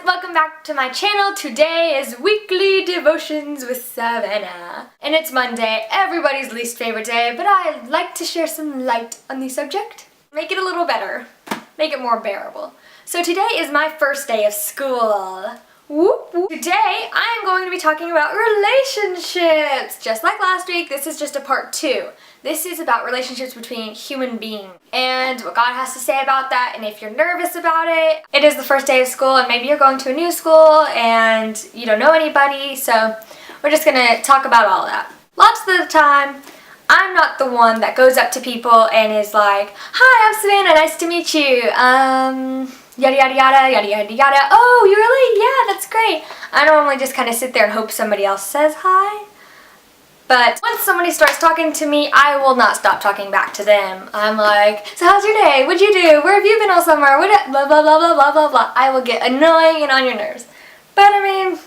welcome back to my channel. Today is Weekly Devotions with Savanna. And it's Monday, everybody's least favorite day, but I like to share some light on the subject. Make it a little better. Make it more bearable. So today is my first day of school. Whoop, whoop. Today I'm going to be talking about relationships. Just like last week, this is just a part 2. This is about relationships between human beings and what God has to say about that, and if you're nervous about it. It is the first day of school and maybe you're going to a new school and you don't know anybody, so we're just going to talk about all that. Lots of the time, I'm not the one that goes up to people and is like, "Hi, I'm Savanna, nice to meet you. Yada yada yada, yada yada yada. Oh, you really? Yeah, that's great." I normally just kind of sit there and hope somebody else says hi. But once somebody starts talking to me, I will not stop talking back to them. I'm like, "So how's your day? What'd you do? Where have you been all summer? What?" Blah blah blah blah blah blah blah. I will get annoying and on your nerves. But I mean,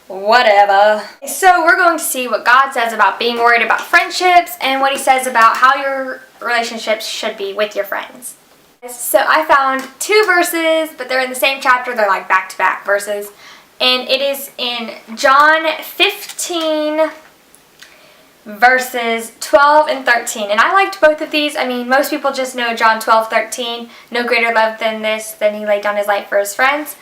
whatever. So we're going to see what God says about being worried about friendships and what He says about how your relationships should be with your friends. So I found 2 verses, but they're in the same chapter. They're like back-to-back verses. And it is in John 15, verses 12 and 13. And I liked both of these. I mean, most people just know John 12:13. No greater love than this, than He laid down His life for His friends.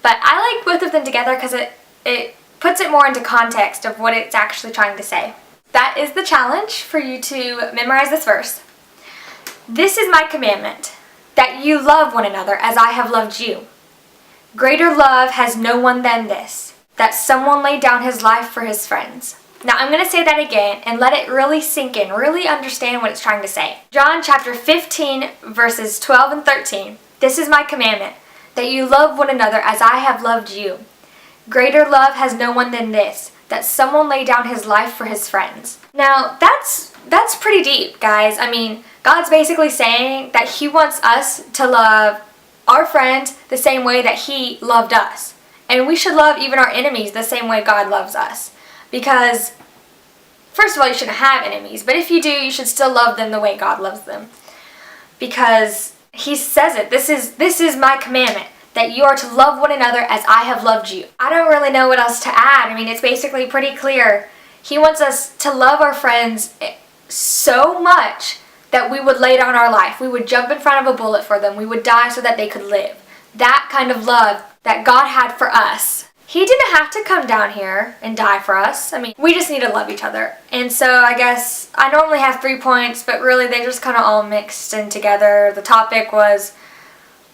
But I like both of them together because it puts it more into context of what it's actually trying to say. That is the challenge for you to memorize this verse. "This is my commandment, that you love one another as I have loved you. Greater love has no one than this, that someone laid down his life for his friends." Now I'm going to say that again and let it really sink in, really understand what it's trying to say. John chapter 15, verses 12 and 13. "This is my commandment, that you love one another as I have loved you. Greater love has no one than this, that someone laid down his life for his friends." Now that's pretty deep, guys. I mean, God's basically saying that He wants us to love our friends the same way that He loved us. And we should love even our enemies the same way God loves us. Because, first of all, you shouldn't have enemies, but if you do, you should still love them the way God loves them. Because He says it, this is my commandment, that you are to love one another as I have loved you. I don't really know what else to add. I mean, it's basically pretty clear. He wants us to love our friends so much that we would lay down our life. We would jump in front of a bullet for them. We would die so that they could live. That kind of love that God had for us. He didn't have to come down here and die for us. I mean, we just need to love each other. And so I guess I normally have 3 points, but really they just kind of all mixed in together. The topic was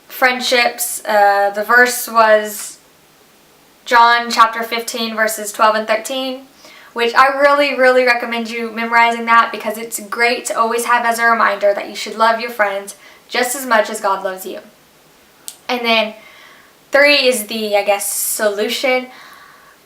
friendships. The verse was John chapter 15, verses 12 and 13. Which I really, really recommend you memorizing that, because it's great to always have as a reminder that you should love your friends just as much as God loves you. And then 3 is the, I guess, solution.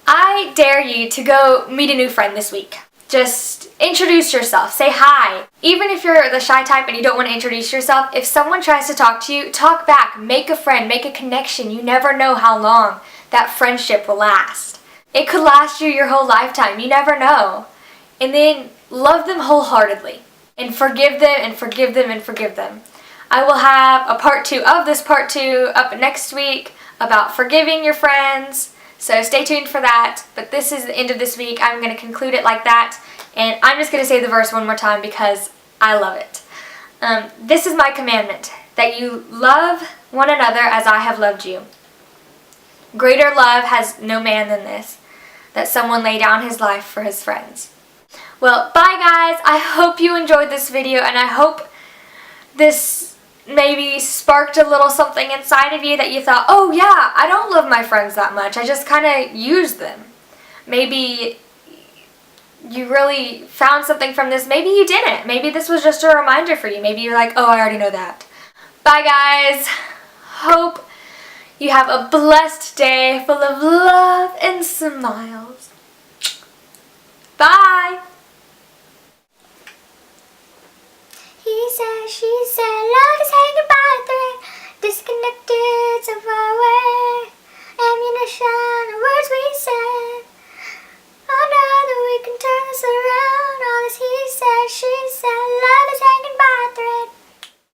I dare you to go meet a new friend this week. Just introduce yourself. Say hi. Even if you're the shy type and you don't want to introduce yourself, if someone tries to talk to you, talk back. Make a friend. Make a connection. You never know how long that friendship will last. It could last you your whole lifetime. You never know. And then love them wholeheartedly. And forgive them and forgive them and forgive them. I will have a part 2 of this part 2 up next week about forgiving your friends. So stay tuned for that. But this is the end of this week. I'm going to conclude it like that. And I'm just going to say the verse one more time because I love it. "This is my commandment, that you love one another as I have loved you. Greater love has no man than this, that someone lay down his life for his friends." Well, bye guys. I hope you enjoyed this video, and I hope this maybe sparked a little something inside of you that you thought, "Oh yeah, I don't love my friends that much. I just kind of use them." Maybe you really found something from this. Maybe you didn't. Maybe this was just a reminder for you. Maybe you're like, "Oh, I already know that." Bye guys. Hope you have a blessed day full of love and smiles. Bye. He said, she said, love is hanging by a thread, disconnected so far away. Ammunition, the words we said. I know that we can turn this around. All this he said, she said, love is